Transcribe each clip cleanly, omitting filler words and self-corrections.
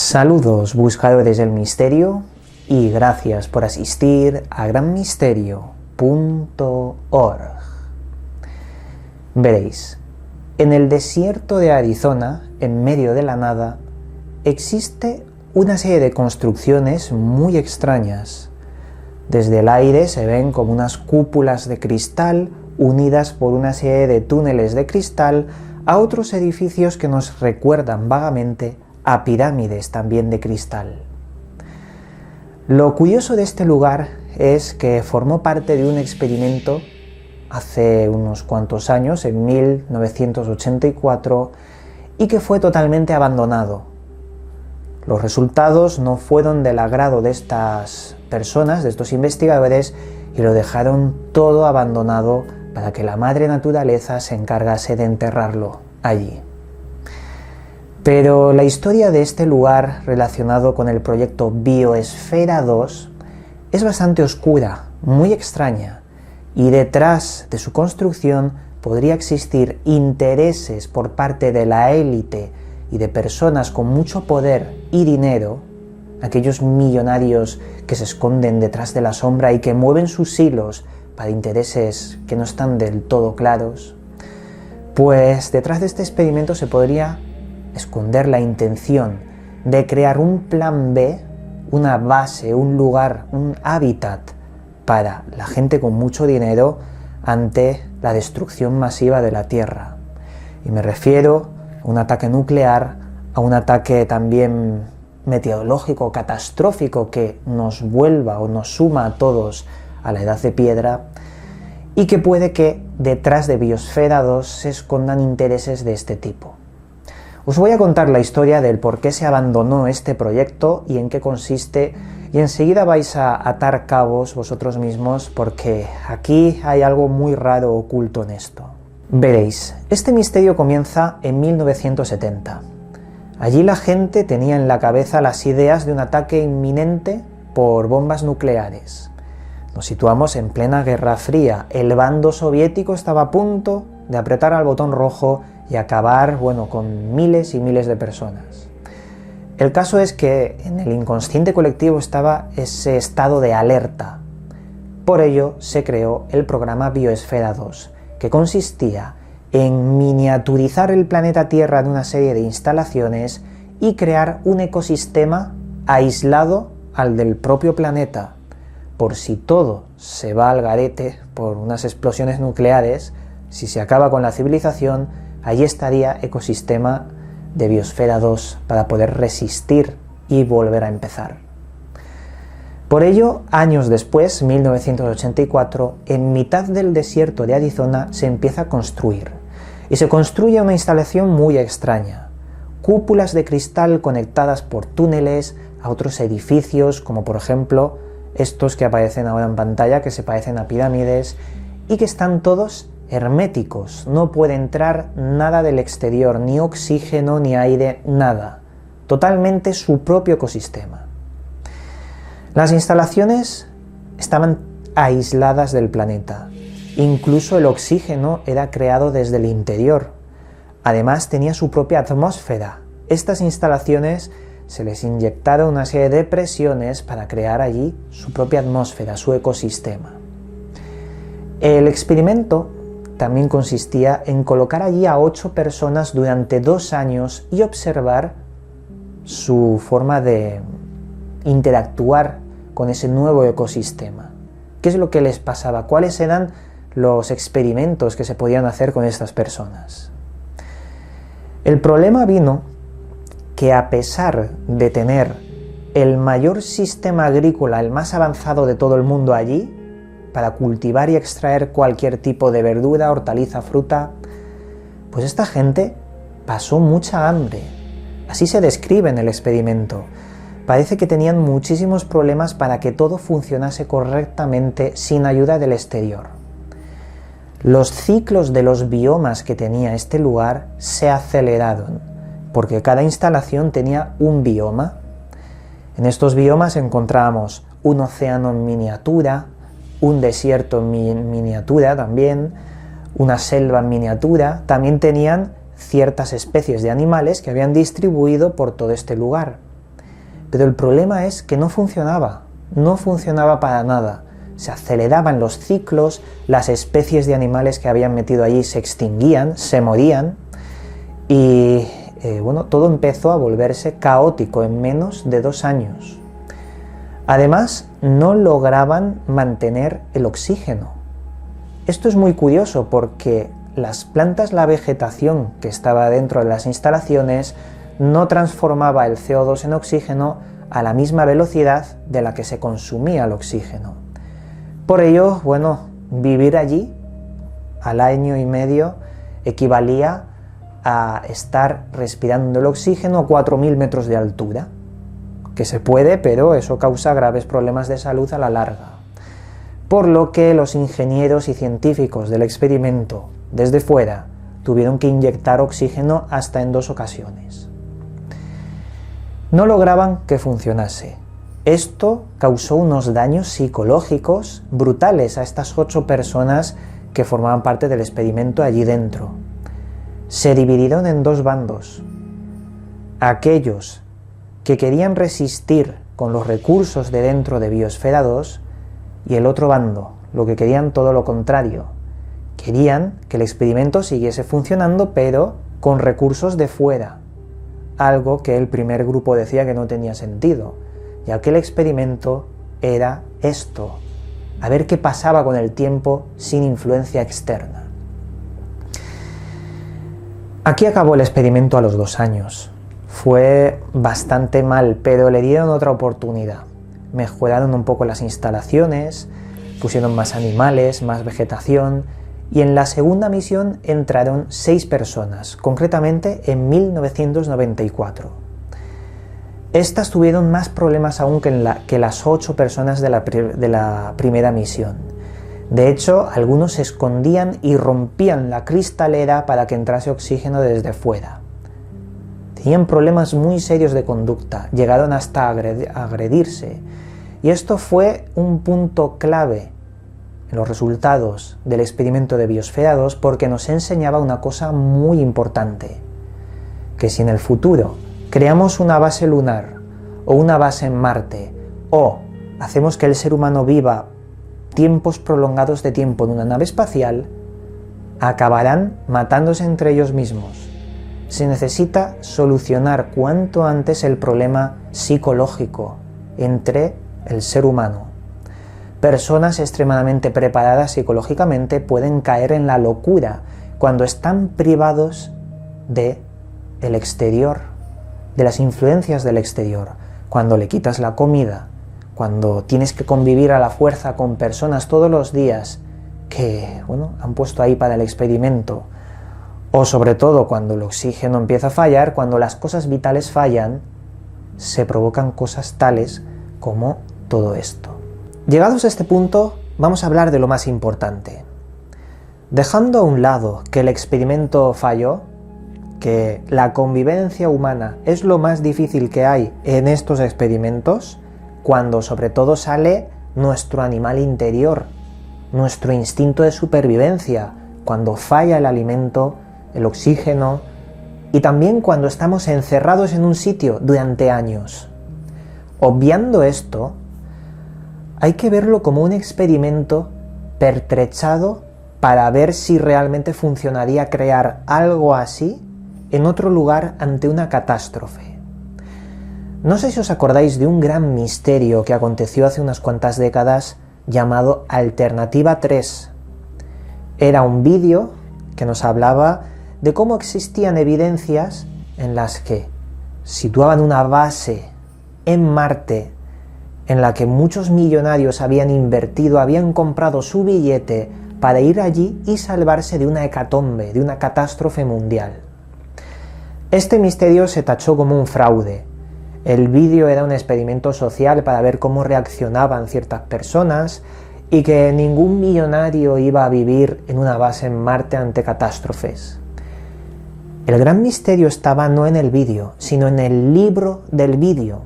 Saludos buscadores del misterio y gracias por asistir a granmisterio.org. Veréis, en el desierto de Arizona, en medio de la nada, existe una serie de construcciones muy extrañas. Desde el aire se ven como unas cúpulas de cristal unidas por una serie de túneles de cristal a otros edificios que nos recuerdan vagamente a pirámides también de cristal. Lo curioso de este lugar es que formó parte de un experimento hace unos cuantos años, en 1984, y que fue totalmente abandonado. Los resultados no fueron del agrado de estas personas, de estos investigadores, y lo dejaron todo abandonado para que la madre naturaleza se encargase de enterrarlo allí. Pero la historia de este lugar relacionado con el proyecto Biosfera 2 es bastante oscura, muy extraña, y detrás de su construcción podría existir intereses por parte de la élite y de personas con mucho poder y dinero, aquellos millonarios que se esconden detrás de la sombra y que mueven sus hilos para intereses que no están del todo claros. Pues detrás de este experimento se podría esconder la intención de crear un plan B, una base, un lugar, un hábitat para la gente con mucho dinero ante la destrucción masiva de la Tierra. Y me refiero a un ataque nuclear, a un ataque también meteorológico, catastrófico, que nos vuelva o nos suma a todos a la edad de piedra, y que puede que detrás de Biosfera 2 se escondan intereses de este tipo. Os voy a contar la historia del por qué se abandonó este proyecto y en qué consiste, y enseguida vais a atar cabos vosotros mismos, porque aquí hay algo muy raro oculto en esto. Veréis, este misterio comienza en 1970. Allí la gente tenía en la cabeza las ideas de un ataque inminente por bombas nucleares. Nos situamos en plena Guerra Fría. El bando soviético estaba a punto de apretar al botón rojo y acabar, con miles y miles de personas. El caso es que en el inconsciente colectivo estaba ese estado de alerta. Por ello se creó el programa Biosfera 2, que consistía en miniaturizar el planeta Tierra en una serie de instalaciones y crear un ecosistema aislado al del propio planeta. Por si todo se va al garete por unas explosiones nucleares, si se acaba con la civilización, allí estaría ecosistema de Biosfera 2 para poder resistir y volver a empezar. Por ello, años después, 1984, en mitad del desierto de Arizona se empieza a construir. Y se construye una instalación muy extraña. Cúpulas de cristal conectadas por túneles a otros edificios, como por ejemplo estos que aparecen ahora en pantalla, que se parecen a pirámides, y que están todos herméticos, no puede entrar nada del exterior, ni oxígeno, ni aire, nada. Totalmente su propio ecosistema. Las instalaciones estaban aisladas del planeta. Incluso el oxígeno era creado desde el interior. Además tenía su propia atmósfera. Estas instalaciones se les inyectaron una serie de presiones para crear allí su propia atmósfera, su ecosistema. El experimento también consistía en colocar allí a 8 personas durante 2 años y observar su forma de interactuar con ese nuevo ecosistema. ¿Qué es lo que les pasaba? ¿Cuáles eran los experimentos que se podían hacer con estas personas? El problema vino que, a pesar de tener el mayor sistema agrícola, el más avanzado de todo el mundo allí, para cultivar y extraer cualquier tipo de verdura, hortaliza, fruta, pues esta gente pasó mucha hambre. Así se describe en el experimento. Parece que tenían muchísimos problemas para que todo funcionase correctamente sin ayuda del exterior. Los ciclos de los biomas que tenía este lugar se aceleraron, porque cada instalación tenía un bioma. En estos biomas encontramos un océano en miniatura, un desierto en miniatura también, una selva en miniatura. También tenían ciertas especies de animales que habían distribuido por todo este lugar. pero el problema es que no funcionaba para nada. Se aceleraban los ciclos, las especies de animales que habían metido allí se extinguían, se morían, y todo empezó a volverse caótico en menos de 2 años. Además, no lograban mantener el oxígeno. Esto es muy curioso porque las plantas, la vegetación que estaba dentro de las instalaciones, no transformaba el CO2 en oxígeno a la misma velocidad de la que se consumía el oxígeno. Por ello, vivir allí al año y medio equivalía a estar respirando el oxígeno a 4.000 metros de altura, que se puede, pero eso causa graves problemas de salud a la larga. Por lo que los ingenieros y científicos del experimento, desde fuera, tuvieron que inyectar oxígeno hasta en 2 ocasiones. No lograban que funcionase. Esto causó unos daños psicológicos brutales a estas 8 personas que formaban parte del experimento allí dentro. Se dividieron en 2 bandos. Aquellos que querían resistir con los recursos de dentro de Biosfera 2 y el otro bando, lo que querían todo lo contrario. Querían que el experimento siguiese funcionando, pero con recursos de fuera, algo que el primer grupo decía que no tenía sentido, ya que el experimento era esto, a ver qué pasaba con el tiempo sin influencia externa. Aquí acabó el experimento a los 2 años. Fue bastante mal, pero le dieron otra oportunidad. Mejoraron un poco las instalaciones, pusieron más animales, más vegetación, y en la segunda misión entraron 6 personas, concretamente en 1994. Estas tuvieron más problemas aún que las 8 personas de la primera misión. De hecho, algunos se escondían y rompían la cristalera para que entrase oxígeno desde fuera. Tenían problemas muy serios de conducta, llegaron hasta agredirse, y esto fue un punto clave en los resultados del experimento de Biosfera 2 porque nos enseñaba una cosa muy importante, que si en el futuro creamos una base lunar o una base en Marte, o hacemos que el ser humano viva tiempos prolongados de tiempo en una nave espacial, acabarán matándose entre ellos mismos. Se necesita solucionar cuanto antes el problema psicológico entre el ser humano. Personas extremadamente preparadas psicológicamente pueden caer en la locura cuando están privados del exterior, de las influencias del exterior, cuando le quitas la comida, cuando tienes que convivir a la fuerza con personas todos los días que han puesto ahí para el experimento, o sobre todo cuando el oxígeno empieza a fallar, cuando las cosas vitales fallan, se provocan cosas tales como todo esto. Llegados a este punto, vamos a hablar de lo más importante. Dejando a un lado que el experimento falló, que la convivencia humana es lo más difícil que hay en estos experimentos, cuando sobre todo sale nuestro animal interior, nuestro instinto de supervivencia, cuando falla el alimento, el oxígeno, y también cuando estamos encerrados en un sitio durante años. Obviando esto, hay que verlo como un experimento pertrechado para ver si realmente funcionaría crear algo así en otro lugar ante una catástrofe. No sé si os acordáis de un gran misterio que aconteció hace unas cuantas décadas llamado Alternativa 3. Era un vídeo que nos hablaba de cómo existían evidencias en las que situaban una base en Marte en la que muchos millonarios habían invertido, habían comprado su billete para ir allí y salvarse de una hecatombe, de una catástrofe mundial. Este misterio se tachó como un fraude. El vídeo era un experimento social para ver cómo reaccionaban ciertas personas y que ningún millonario iba a vivir en una base en Marte ante catástrofes. El gran misterio estaba no en el vídeo, sino en el libro del vídeo.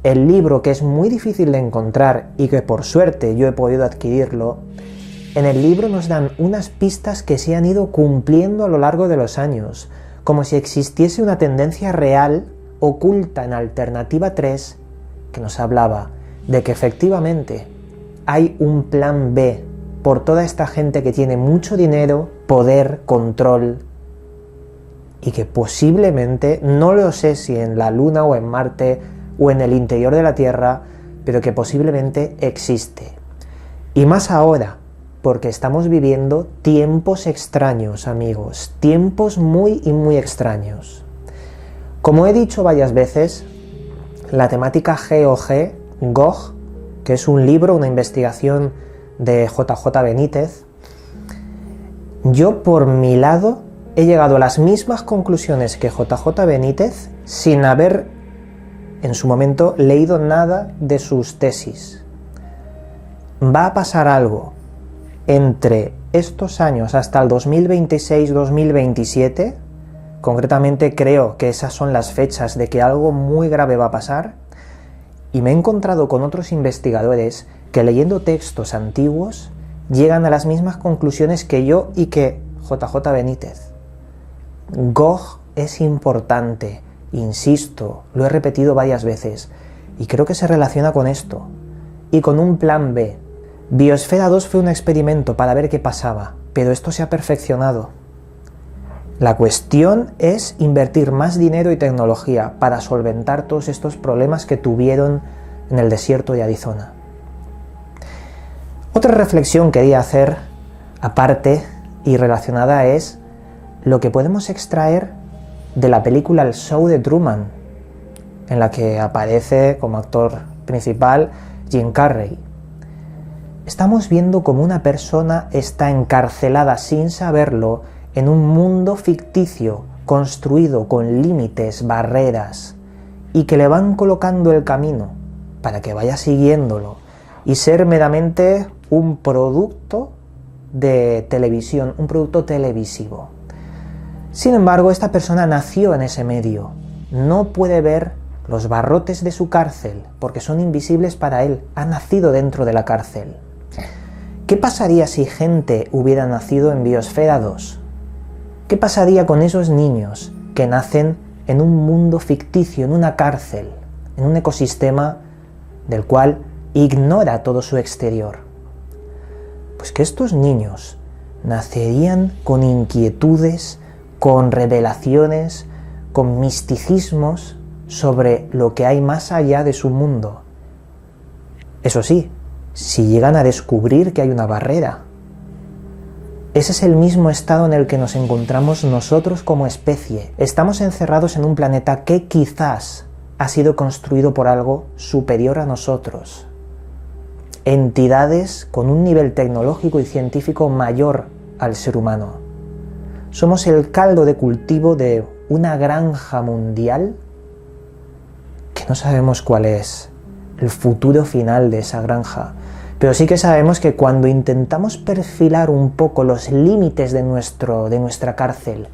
El libro, que es muy difícil de encontrar y que por suerte yo he podido adquirirlo, en el libro nos dan unas pistas que se han ido cumpliendo a lo largo de los años, como si existiese una tendencia real oculta en Alternativa 3 que nos hablaba de que efectivamente hay un plan B por toda esta gente que tiene mucho dinero, poder, control, y que posiblemente, no lo sé si en la Luna o en Marte o en el interior de la Tierra, pero que posiblemente existe. Y más ahora, porque estamos viviendo tiempos extraños, amigos, tiempos muy y muy extraños. Como he dicho varias veces, la temática GOG, que es un libro, una investigación de JJ Benítez, yo por mi lado he llegado a las mismas conclusiones que JJ Benítez sin haber en su momento leído nada de sus tesis. Va a pasar algo entre estos años hasta el 2026-2027, concretamente creo que esas son las fechas de que algo muy grave va a pasar, y me he encontrado con otros investigadores que leyendo textos antiguos llegan a las mismas conclusiones que yo y que JJ Benítez. GOG es importante, insisto, lo he repetido varias veces, y creo que se relaciona con esto, y con un plan B. Biosfera 2 fue un experimento para ver qué pasaba, pero esto se ha perfeccionado. La cuestión es invertir más dinero y tecnología para solventar todos estos problemas que tuvieron en el desierto de Arizona. Otra reflexión que quería hacer, aparte y relacionada, es lo que podemos extraer de la película El Show de Truman, en la que aparece como actor principal Jim Carrey. Estamos viendo cómo una persona está encarcelada sin saberlo en un mundo ficticio construido con límites, barreras, y que le van colocando el camino para que vaya siguiéndolo y ser meramente un producto de televisión, un producto televisivo. Sin embargo, esta persona nació en ese medio, no puede ver los barrotes de su cárcel porque son invisibles para él, ha nacido dentro de la cárcel. ¿Qué pasaría si gente hubiera nacido en Biosfera 2? ¿Qué pasaría con esos niños que nacen en un mundo ficticio, en una cárcel, en un ecosistema del cual ignora todo su exterior? Pues que estos niños nacerían con inquietudes, con revelaciones, con misticismos sobre lo que hay más allá de su mundo. Eso sí, si llegan a descubrir que hay una barrera. Ese es el mismo estado en el que nos encontramos nosotros como especie. Estamos encerrados en un planeta que quizás ha sido construido por algo superior a nosotros. Entidades con un nivel tecnológico y científico mayor al ser humano. Somos el caldo de cultivo de una granja mundial que no sabemos cuál es el futuro final de esa granja. Pero sí que sabemos que cuando intentamos perfilar un poco los límites de nuestra cárcel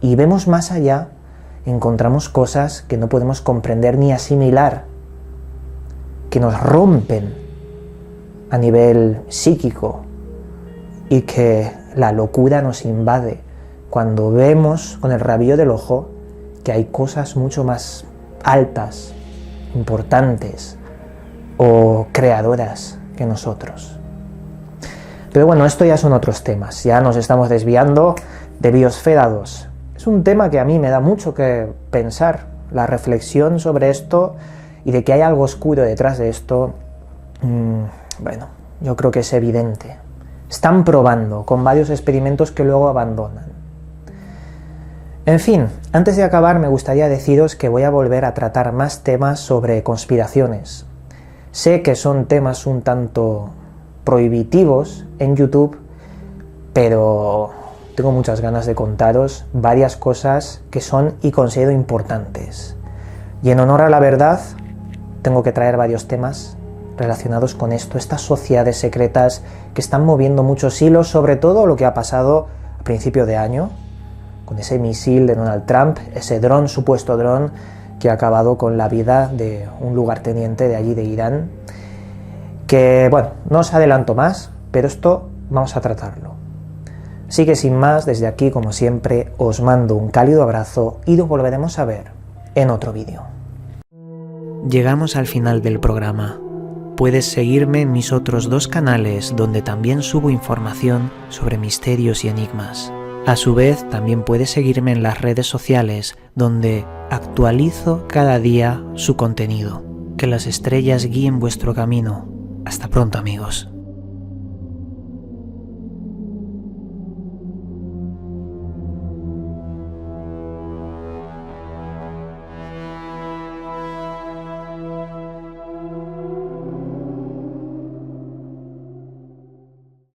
y vemos más allá, encontramos cosas que no podemos comprender ni asimilar, que nos rompen a nivel psíquico y que la locura nos invade cuando vemos con el rabillo del ojo que hay cosas mucho más altas, importantes o creadoras que nosotros. Pero bueno, esto ya son otros temas, ya nos estamos desviando de Biosfera 2. Es un tema que a mí me da mucho que pensar, la reflexión sobre esto y de que hay algo oscuro detrás de esto, bueno, yo creo que es evidente. Están probando con varios experimentos que luego abandonan. En fin, antes de acabar me gustaría deciros que voy a volver a tratar más temas sobre conspiraciones. Sé que son temas un tanto prohibitivos en YouTube, pero tengo muchas ganas de contaros varias cosas que son y considero importantes. Y en honor a la verdad, tengo que traer varios temas relacionados con esto, estas sociedades secretas que están moviendo muchos hilos, sobre todo lo que ha pasado a principio de año, con ese misil de Donald Trump, ese dron, supuesto dron, que ha acabado con la vida de un lugarteniente de allí de Irán, que, bueno, no os adelanto más, pero esto vamos a tratarlo. Así que sin más, desde aquí, como siempre, os mando un cálido abrazo y nos volveremos a ver en otro vídeo. Llegamos al final del programa. Puedes seguirme en mis otros 2 canales donde también subo información sobre misterios y enigmas. A su vez, también puedes seguirme en las redes sociales donde actualizo cada día su contenido. Que las estrellas guíen vuestro camino. Hasta pronto, amigos.